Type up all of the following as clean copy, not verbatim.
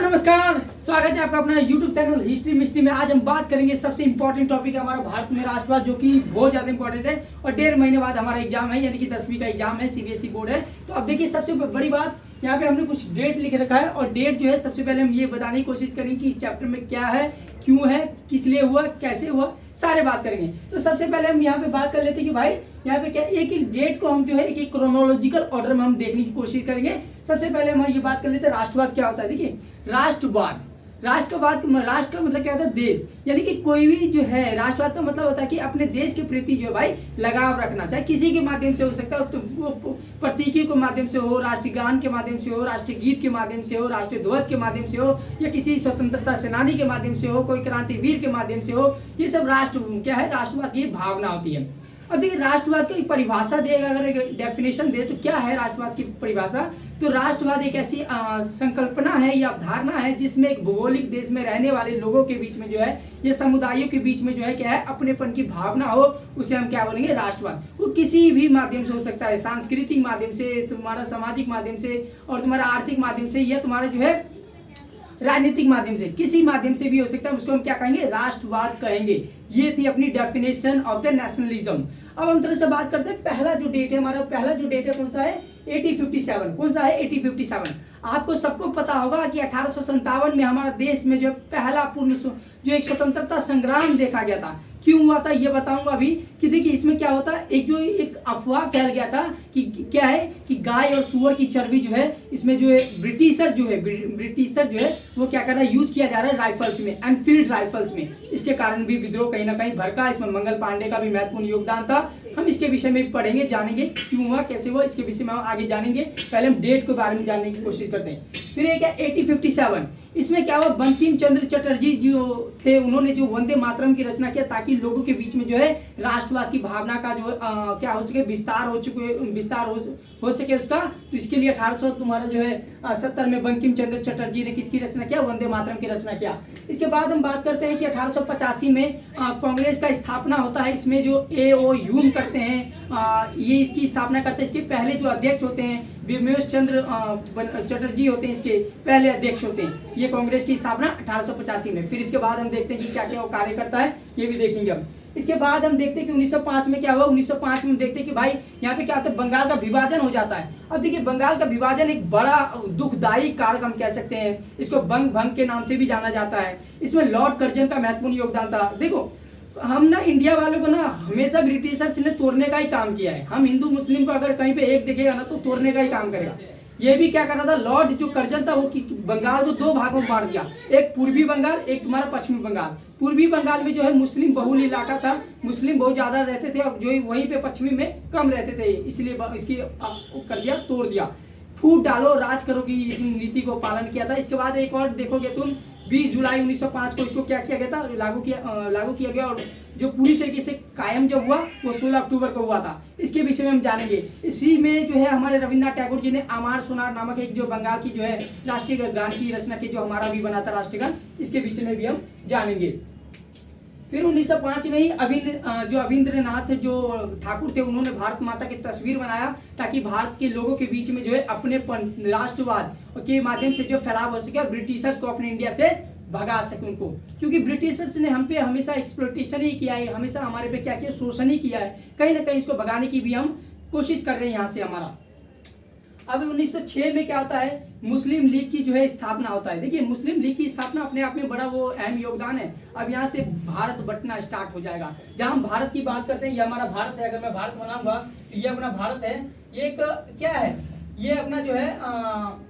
नमस्कार, स्वागत है आपका अपना YouTube चैनल हिस्ट्री मिस्ट्री में। आज हम बात करेंगे सबसे इंपॉर्टेंट टॉपिक है हमारा भारत में राष्ट्रवाद, जो कि बहुत ज़्यादा इंपॉर्टेंट है और 1.5 महीने बाद हमारा एग्जाम है, यानी कि 10वीं का एग्जाम है, CBSE बोर्ड है। तो अब देखिए सबसे बड़ी बात, यहाँ पे हमने कुछ डेट लिख रखा है और डेट जो है सबसे पहले हम ये बताने की कोशिश करेंगे कि इस चैप्टर में क्या है, क्यों है, किस लिए हुआ, कैसे हुआ, सारे बात करेंगे। तो सबसे पहले हम यहाँ पे बात कर लेते हैं कि भाई यहाँ पे क्या एक एक डेट को हम जो है एक क्रोनोलॉजिकल ऑर्डर में हम देखने की कोशिश करेंगे। सबसे पहले हम ये बात कर लेते हैं राष्ट्रवाद क्या होता है। देखिए राष्ट्रवाद राष्ट्र का मतलब क्या होता है, देश, यानी कि कोई भी जो है राष्ट्रवाद का मतलब होता है कि अपने देश के प्रति जो भाई लगाव रखना, चाहे किसी के माध्यम से हो सकता है, तो वो प्रतीकी के माध्यम से हो, राष्ट्रगान के माध्यम से हो, राष्ट्रीय गीत के माध्यम से हो, राष्ट्रीय ध्वज के माध्यम से हो, या किसी स्वतंत्रता सेनानी के माध्यम से हो, कोई क्रांतिवीर के माध्यम से हो। ये सब राष्ट्र क्या है, राष्ट्रवाद की भावना होती है। अब देखिए राष्ट्रवाद की परिभाषा देगा, अगर एक डेफिनेशन दे तो क्या है राष्ट्रवाद की परिभाषा। तो राष्ट्रवाद एक ऐसी संकल्पना है या अवधारणा है जिसमें एक भौगोलिक देश में रहने वाले लोगों के बीच में जो है, ये समुदायों के बीच में जो है क्या है, अपनेपन की भावना हो, उसे हम क्या बोलेंगे, राष्ट्रवाद। वो किसी भी माध्यम से हो सकता है, सांस्कृतिक माध्यम से, तुम्हारा सामाजिक माध्यम से, और तुम्हारा आर्थिक माध्यम से, या तुम्हारा जो है राजनीतिक माध्यम से, किसी माध्यम से भी हो सकता है। उसको हम क्या कहेंगे, राष्ट्रवाद कहेंगे। ये थी अपनी डेफिनेशन ऑफ द नेशनलिज्म। अब हम थोड़ा सा बात करते हैं, पहला जो डेट है हमारा, पहला जो डेट है कौन सा है, 1857। कौन सा है, 1857। आपको सबको पता होगा कि 1857 में हमारा देश में जो पहला पूर्ण जो एक स्वतंत्रता संग्राम देखा गया था। क्यों हुआ था ये बताऊंगा अभी। कि देखिए इसमें क्या होता है, एक अफवाह फैल गया था कि क्या है कि गाय और सुअर की चर्बी जो है, इसमें जो है ब्रिटिशर जो है वो क्या कर रहा है, यूज किया जा रहा है राइफल्स में, एनफील्ड राइफल्स में। इसके कारण भी विद्रोह कहीं ना कहीं भड़का। इसमें मंगल पांडे का भी महत्वपूर्ण योगदान था। हम इसके विषय में पढ़ेंगे, जानेंगे क्यों हुआ, कैसे हुआ, इसके विषय में हम आगे जानेंगे। पहले हम डेट के बारे में जानने की कोशिश करते हैं। फिर एक है 1857। इसमें क्या हुआ, बंकिम चंद्र चटर्जी जो थे, उन्होंने जो वंदे मातरम की रचना किया, ताकि लोगों के बीच में जो है राष्ट्रवाद की भावना का जो क्या हो सके, विस्तार हो सके उसका। तो इसके लिए 1800 तुम्हारा जो है 70 में बंकिम चंद्र चटर्जी ने किसकी रचना किया, वंदे मातरम की रचना किया। इसके बाद हम बात करते हैं कि 1885 में कांग्रेस का स्थापना होता है। इसमें जो A.O. ह्यूम करते हैं, ये इसकी स्थापना करते हैं। इसके पहले जो अध्यक्ष होते हैं विमलेश चंद्र चटर्जी होते हैं, इसके पहले अध्यक्ष होते हैं। ये कांग्रेस की स्थापना 1885 में। फिर इसके बाद हम देखते हैं कि क्या क्या वो कार्य करता है, ये भी देखेंगे हम। इसके बाद हम देखते हैं कि 1905 में क्या हुआ। 1905 में हम देखते हैं कि भाई यहाँ पे क्या होता है, बंगाल का विभाजन हो जाता है। अब देखिए बंगाल का विभाजन एक बड़ा दुखदायी कारक हम कह सकते हैं, इसको बंग भंग के नाम से भी जाना जाता है। इसमें लॉर्ड कर्जन का महत्वपूर्ण योगदान था। देखो हम ना इंडिया वालों को ना हमेशा ब्रिटिशर्स ने तोड़ने का ही काम किया है। हम हिंदू मुस्लिम को अगर कहीं पे एक दिखेगा ना तो तोड़ने का ही काम करेगा। ये भी क्या कर रहा था, लॉर्ड जो कर्जन था वो बंगाल को 2 भागों में बांट दिया, एक पूर्वी बंगाल, एक तुम्हारा पश्चिमी बंगाल। पूर्वी बंगाल में जो है मुस्लिम बहुल इलाका था, मुस्लिम बहुत ज्यादा रहते थे, और जो वहीं पे पश्चिमी में कम रहते थे, इसलिए इसकी कर दिया, तोड़ दिया। फूट डालो राज करो की इस नीति को पालन किया था। इसके बाद एक और देखोगे तुम, 20 जुलाई 1905 को इसको क्या किया गया था, लागू किया गया, और जो पूरी तरीके से कायम जो हुआ वो 16 अक्टूबर को हुआ था। इसके विषय में हम जानेंगे। इसी में जो है हमारे रविन्द्रनाथ टैगोर जी ने अमार सोनार नामक एक जो बंगाल की जो है राष्ट्रीय गान की रचना की, जो हमारा भी बना था राष्ट्रीय गान, इसके विषय में भी हम जानेंगे। फिर 1905 में ही अविंद्रनाथ जो ठाकुर थे, उन्होंने भारत माता की तस्वीर बनाया, ताकि भारत के लोगों के बीच में जो है अपनेपन, राष्ट्रवाद के माध्यम से जो फैलाव हो सके और ब्रिटिशर्स को अपने इंडिया से भगा सके उनको। क्योंकि ब्रिटिशर्स ने हम पे हमेशा एक्सप्लॉइटेशन ही किया है, हमेशा हमारे पे क्या किया, शोषण ही किया है। कहीं ना कहीं इसको भगाने की भी हम कोशिश कर रहे हैं यहाँ से हमारा। अब 1906 में क्या होता है, मुस्लिम लीग की जो है स्थापना होता है। देखिए मुस्लिम लीग की स्थापना अपने आप में बड़ा वो अहम योगदान है। अब यहाँ से भारत बंटना स्टार्ट हो जाएगा। जहाँ हम भारत की बात करते हैं, ये हमारा भारत है। अगर मैं भारत बनाऊंगा तो ये अपना भारत है। ये एक क्या है, ये अपना जो है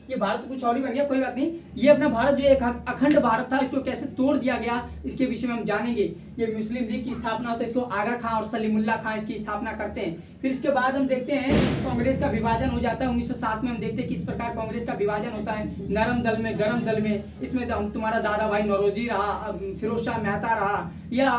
ये भारत कुछ और ही बन गया, कोई बात नहीं। ये अपना भारत जो एक अखंड भारत था, इसको कैसे तोड़ दिया गया, इसके विषय में हम जानेंगे। ये मुस्लिम लीग की स्थापना होता है, इसको आगा खां और सलीमुल्लाह खां इसकी स्थापना करते हैं। फिर इसके बाद हम देखते हैं कांग्रेस का विभाजन हो जाता है 1907 में। हम देखते हैं किस प्रकार कांग्रेस का विभाजन होता है, नरम दल में, गरम दल में। इसमें तुम्हारा दादा भाई नौरोजी रहा, फिरोज शाह मेहता रहा, या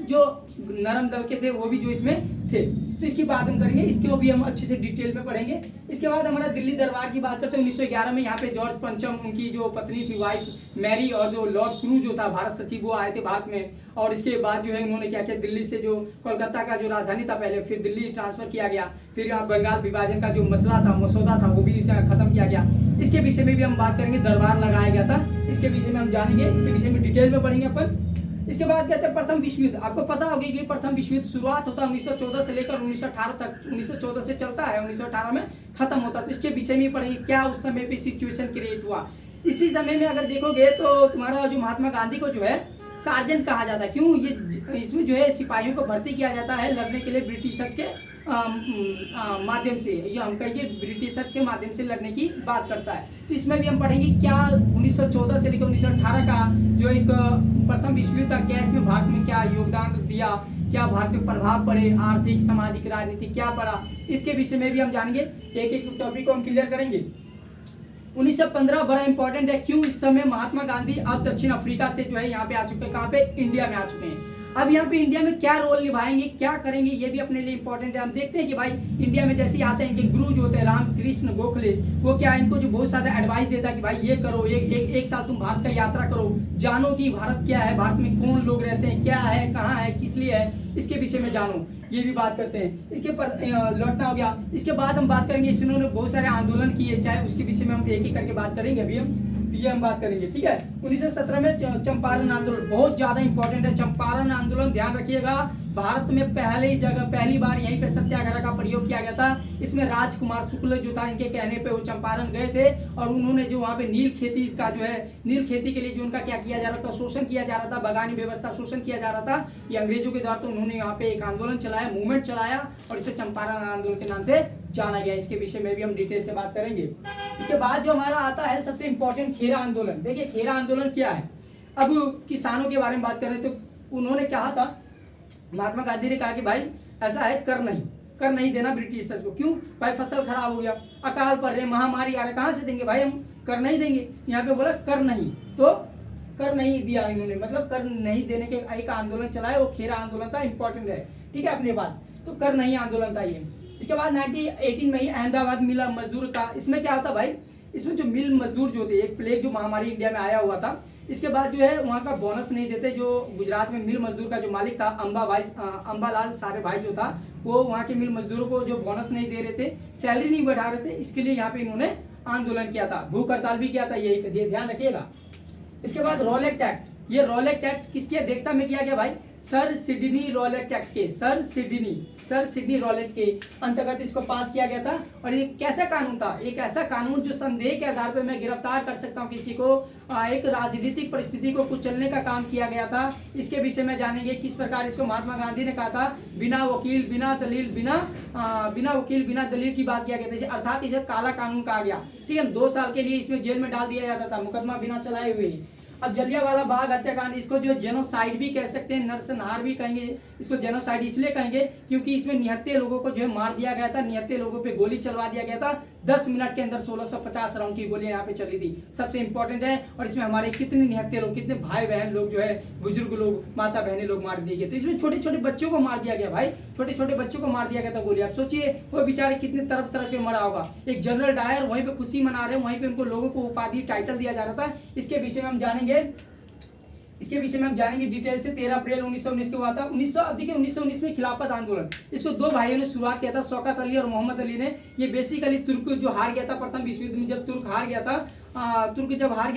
जो नरम दल के थे वो भी जो इसमें थे। तो इसकी बात हम करेंगे, इसको भी हम अच्छे से डिटेल में पढ़ेंगे। इसके बाद हमारा दिल्ली दरबार की बात करते हैं। 1911 में यहाँ पे जॉर्ज पंचम, उनकी जो पत्नी थी वाइफ मैरी, और जो लॉर्ड क्रू जो था भारत सचिव, वो आए थे भारत में। और इसके बाद जो है उन्होंने क्या किया, दिल्ली से जो कोलकाता का जो राजधानी था पहले, फिर दिल्ली ट्रांसफर किया गया। फिर यहाँ बंगाल विभाजन का जो मसला था, मसौदा था, वो भी खत्म किया गया। इसके विषय में भी हम बात करेंगे, दरबार लगाया गया था, इसके विषय में हम जानेंगे, इसके विषय में डिटेल में पढ़ेंगे अपन। इसके बाद कहते हैं प्रथम विश्व युद्ध। आपको पता होगा कि प्रथम विश्व युद्ध शुरुआत होता है 1914 से लेकर 1918 तक, 1914 से चलता है, 1918 में खत्म होता है। तो इसके विषय में पढ़ेंगे, क्या उस समय पे सिचुएशन क्रिएट हुआ। इसी समय में अगर देखोगे तो तुम्हारा जो महात्मा गांधी को जो है सार्जेंट कहा जाता है। क्यों, ये इसमें जो है सिपाहियों को भर्ती किया जाता है लड़ने के लिए ब्रिटिशर्स के माध्यम से, ये हम कहेंगे ब्रिटिशर्स के माध्यम से लड़ने की बात करता है। तो इसमें भी हम पढ़ेंगे क्या 1914 से लेकर 1918 का जो एक प्रथम विश्व युद्ध था, क्या इसमें भारत में क्या योगदान दिया, क्या भारत पे प्रभाव पड़े, आर्थिक, सामाजिक, राजनीतिक क्या पड़ा, इसके विषय में भी हम जानेंगे। एक एक टॉपिक को हम क्लियर करेंगे। 1915 बड़ा इंपॉर्टेंट है। क्यों, इस समय महात्मा गांधी अब दक्षिण अफ्रीका से जो है यहाँ पे आ चुके हैं। कहाँ पे, इंडिया में आ चुके हैं। अब यहाँ पे इंडिया में क्या रोल निभाएंगे, क्या करेंगे, ये भी अपने लिए इंपॉर्टेंट है। हम देखते हैं कि भाई इंडिया में जैसे आते हैं, इनके गुरु जो होते हैं रामकृष्ण गोखले, वो क्या इनको जो बहुत सारा एडवाइस देता है कि भाई ये करो, एक साल तुम भारत का यात्रा करो, जानो कि भारत क्या है, भारत में कौन लोग रहते हैं, क्या है, कहाँ है, किस लिए है, इसके विषय में जानो, ये भी बात करते हैं। इसके पर लौटना हो गया। इसके बाद हम बात करेंगे, इन्होंने बहुत सारे आंदोलन किए, चाहे उसके विषय में हम एक एक करके बात करेंगे। अभी हम बात करेंगे, ठीक है। 1917 में चंपारण आंदोलन बहुत ज्यादा इंपॉर्टेंट है। चंपारण आंदोलन ध्यान रखिएगा, भारत में पहली बार यहीं पे सत्याग्रह का प्रयोग किया गया था। इसमें राजकुमार शुक्ल जो था, इनके कहने पे वो चंपारण गए थे, और उन्होंने जो वहाँ पे नील खेती का जो है, नील खेती के लिए जो उनका क्या किया जा रहा था, शोषण किया जा रहा था, बगानी व्यवस्था शोषण किया जा रहा था, ये अंग्रेजों के द्वारा। तो उन्होंने यहाँ पे एक आंदोलन चलाया, मूवमेंट चलाया, और इसे चंपारण आंदोलन के नाम से जाना गया। इसके विषय में भी हम डिटेल से बात करेंगे। इसके बाद जो हमारा आता है सबसे इंपॉर्टेंट, खेरा आंदोलन। देखिए खेरा आंदोलन क्या है। अब किसानों के बारे में बात करें तो उन्होंने कहा था, महात्मा गांधी ने कहा कि भाई ऐसा है, कर नहीं देना ब्रिटिशर्स को। क्यों भाई, फसल खराब हो गया, अकाल पड़ रहे, महामारी आ रहे, कहाँ से देंगे भाई, हम कर नहीं देंगे। यहाँ पे बोला कर नहीं, तो कर नहीं दिया इन्होंने, मतलब कर नहीं देने के एक आंदोलन चलाया, वो खेरा आंदोलन था, इंपॉर्टेंट है, ठीक है अपने पास। तो कर नहीं आंदोलन था ये। इसके बाद 1918 में ही अहमदाबाद मिल मजदूर का, इसमें क्या होता भाई, इसमें जो मिल मजदूर जो थे, एक प्लेग जो महामारी इंडिया में आया हुआ था, इसके बाद जो है वहाँ का बोनस नहीं देते। जो गुजरात में मिल मजदूर का जो मालिक था, अंबालाल सारे भाई जो था, वो वहाँ के मिल मजदूरों को जो बोनस नहीं दे रहे थे, सैलरी नहीं बढ़ा रहे थे, इसके लिए यहाँ पे इन्होंने आंदोलन किया था, भूख हड़ताल भी किया था, यही ध्यान रखिएगा। इसके बाद रॉलेट एक्ट, ये रॉलेट एक्ट किसकी अध्यक्षता में किया गया भाई, सर सिडनी रॉलेट एक्ट के, सर सिडनी रॉलेट के अंतर्गत इसको पास किया गया था। और ये कैसा कानून था, एक ऐसा कानून जो संदेह के आधार पर मैं गिरफ्तार कर सकता हूं किसी को, एक राजनीतिक परिस्थिति को कुचलने का काम किया गया था। इसके विषय में जानेंगे किस प्रकार इसको महात्मा गांधी ने कहा था, बिना वकील बिना दलील की बात किया गया था, अर्थात इसे काला कानून कहा गया, ठीक है। 2 साल के लिए इसमें जेल में डाल दिया जाता था, मुकदमा बिना चलाए हुए। अब जलियांवाला बाग हत्याकांड, इसको जो जेनोसाइड भी कह सकते हैं, नरसंहार भी कहेंगे, इसको जेनोसाइड इसलिए कहेंगे क्योंकि इसमें निहत्थे लोगों को जो है मार दिया गया था, निहत्थे लोगों पे गोली चलवा दिया गया था। 10 मिनट के अंदर 1650 राउंड की गोलियां यहाँ पे चली थी, सबसे इंपॉर्टेंट है। और इसमें हमारे कितने निहत्थे लोग, कितने भाई बहन लोग जो है, बुजुर्ग लोग, माता बहने लोग मार दिए गए। तो इसमें छोटे छोटे बच्चों को मार दिया गया भाई, छोटे छोटे बच्चों को मार दिया गया था गोली। आप सोचिए वो बेचारे कितने तरफ तरफ पे मरा होगा। एक जनरल डायर वहीं पे खुशी मना रहे हैं, वहीं पे उनको लोगों को उपाधि टाइटल दिया जा रहा था। इसके विषय में हम जानेंगे डिटेल से। 13 अप्रैल 1919 को हुआ था। 1919 में खिलाफत आंदोलन, इसको 2 भाइयों ने शुरुआत किया था, शौकत अली और मोहम्मद अली ने। ये बेसिकली तुर्क जो हार गया था प्रथम विश्व युद्ध में, जब तुर्क हार गया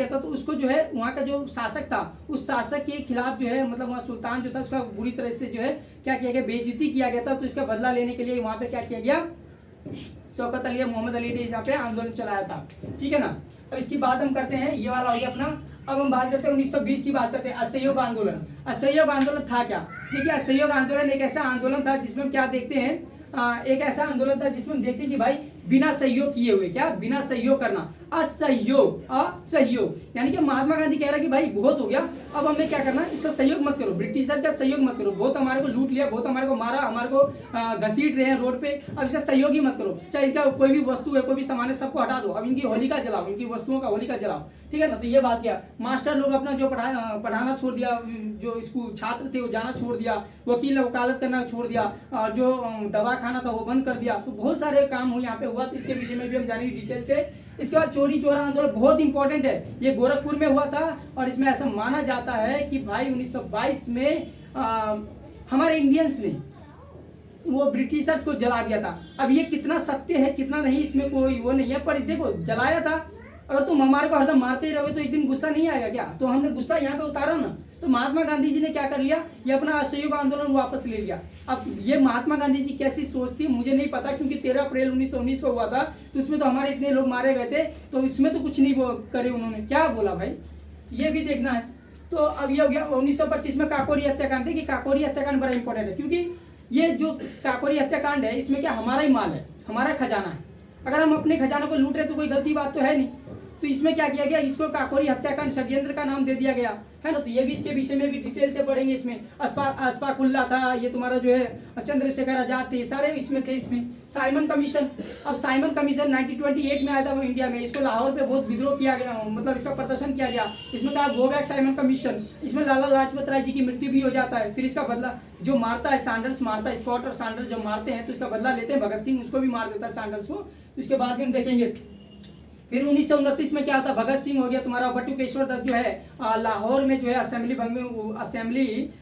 था, तो उसको जो है वहाँ का जो शासक था, उस शासक के खिलाफ जो है, मतलब वहाँ सुल्तान जो था उसका बुरी तरह से जो है क्या किया गया, बेइज्जती किया गया था। तो इसका बदला लेने के लिए वहाँ पे क्या किया गया, शौकत अली और मोहम्मद अली ने यहाँ पे आंदोलन चलाया था, ठीक है ना। अब इसकी बात हम करते हैं, ये वाला हो गया अपना। अब हम बात करते हैं 1920 की बात करते हैं, असहयोग आंदोलन। असहयोग आंदोलन था क्या, देखिए असहयोग आंदोलन एक ऐसा आंदोलन था जिसमें हम क्या देखते हैं, एक ऐसा आंदोलन था जिसमें हम देखते हैं कि भाई बिना सहयोग किए हुए, क्या बिना सहयोग करना, असहयोग, यानी कि महात्मा गांधी कह रहा है कि भाई बहुत हो गया, अब हमें क्या करना, इसका सहयोग मत करो, ब्रिटिशर का सहयोग मत करो, बहुत हमारे को लूट लिया, बहुत हमारे को मारा, हमारे को घसीट रहे हैं रोड पे, अब इसका सहयोग ही मत करो, चाहे इसका कोई भी वस्तु है, कोई भी सामान है, सबको हटा दो, अब इनकी होलिका जलाओ, इनकी वस्तुओं का होलिका जलाओ, ठीक है ना। तो ये बात क्या, मास्टर लोग अपना जो पढ़ाना छोड़ दिया, जो स्कूल छात्र थे वो जाना छोड़ दिया, वकील वकालत करना छोड़ दिया, जो दवा खाना था वो बंद कर दिया, तो बहुत सारे काम हो यहाँ पे हुआ, तो इसके विषय में भी हम जानेंगे डिटेल से। इसके बाद चोरी चोरा आंदोलन बहुत इंपॉर्टेंट है, ये गोरखपुर में हुआ था, और इसमें ऐसा माना जाता है कि भाई 1922 में हमारे इंडियंस ने वो ब्रिटिशर्स को जला दिया था। अब ये कितना सत्य है कितना नहीं, इसमें कोई वो नहीं है, पर देखो जलाया था। अगर तुम हमारे को हरदम मारते ही रहोगे तो एक दिन गुस्सा नहीं आएगा क्या? तो हमने गुस्सा यहाँ पे उतारा ना। तो महात्मा गांधी जी ने क्या कर लिया, ये अपना असहयोग आंदोलन वापस ले लिया। अब ये महात्मा गांधी जी कैसी सोच थी मुझे नहीं पता, क्योंकि 13 अप्रैल 1919 को हुआ था, तो उसमें तो हमारे इतने लोग मारे गए थे, तो इसमें तो कुछ नहीं करे उन्होंने। क्या बोला भाई, ये भी देखना है। तो अब ये हो गया 1925 में काकोरी हत्याकांड। देखिए काकोरी हत्याकांड बड़ा इंपॉर्टेंट है, क्योंकि ये जो काकोरी हत्याकांड है इसमें क्या हमारा ही माल है, हमारा खजाना है। अगर हम अपने खजाना को लूट रहे तो कोई गलती बात तो है नहीं। तो इसमें क्या किया गया, इसको काकोरी हत्याकांड षड्यंत्र का नाम दे दिया गया है ना। तो ये भी इसके विषय में भी डिटेल से पढ़ेंगे। इसमें अशफाकुल्ला था, ये तुम्हारा जो है चंद्रशेखर आजाद थे, सारे इसमें थे। इसमें साइमन कमीशन, अब साइमन कमीशन 1928 में आया था वो इंडिया में। इसको लाहौर पे बहुत विद्रोह किया गया, मतलब इसका प्रदर्शन किया गया। इसमें कहा गो बैक साइमन कमीशन। इसमें लाला लाजपत राय जी की मृत्यु भी हो जाता है। फिर इसका बदला जो मारता है सैंडर्स मारता है, स्कॉट और सैंडर्स जब मारते हैं तो इसका बदला लेते हैं भगत सिंह, उसको भी मार देता है सैंडर्स को। तो इसके बाद भी हम देखेंगे। फिर 1929 में क्या होता है, भगत सिंह हो गया तुम्हारा, बटुकेश्वर दत्त जो है लाहौर में जो है असेंबली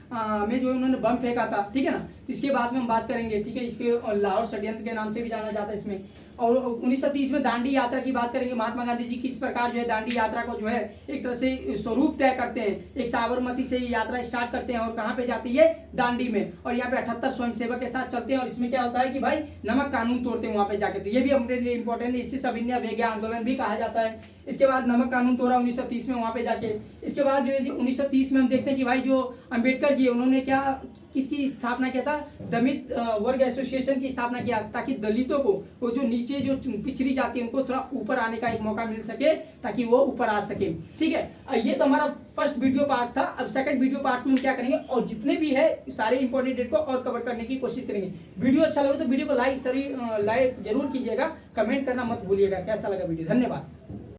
में जो है उन्होंने बम फेंका था, ठीक है ना। तो इसके बाद में हम बात करेंगे, ठीक है। इसके लाहौर षड्यंत्र के नाम से भी जाना जाता है इसमें। और 1930 में दांडी यात्रा की बात करेंगे। महात्मा गांधी जी किस प्रकार जो है दांडी यात्रा को जो है एक तरह से स्वरूप तय करते हैं। एक साबरमती से यात्रा स्टार्ट करते हैं और कहाँ पे जाती है, दांडी में। और यहाँ पे 78 स्वयंसेवक के साथ चलते हैं। और इसमें क्या होता है कि भाई नमक कानून तोड़ते हैं वहां पे जाके। तो ये भी हमारे लिए इंपॉर्टेंट है, इससे सविनय अवज्ञा आंदोलन भी कहा जाता है। इसके बाद नमक कानून तोड़ा 1930 में वहां पे जाके। इसके बाद जो है 1930 में हम देखते हैं कि भाई जो अंबेडकर जी उन्होंने क्या किसकी स्थापना किया था, दलित वर्ग एसोसिएशन की स्थापना किया, ताकि दलितों को वो जो नीचे जो पिछड़ी जाती है उनको थोड़ा ऊपर आने का एक मौका मिल सके, ताकि वो ऊपर आ सके, ठीक है। ये तो हमारा फर्स्ट वीडियो पार्ट था। अब सेकंड वीडियो पार्ट में हम क्या करेंगे, और जितने भी है सारे इंपॉर्टेंट डेट को और कवर करने की कोशिश करेंगे। वीडियो अच्छा लगे तो वीडियो को लाइक जरूर कीजिएगा, कमेंट करना मत भूलिएगा कैसा लगा वीडियो। धन्यवाद।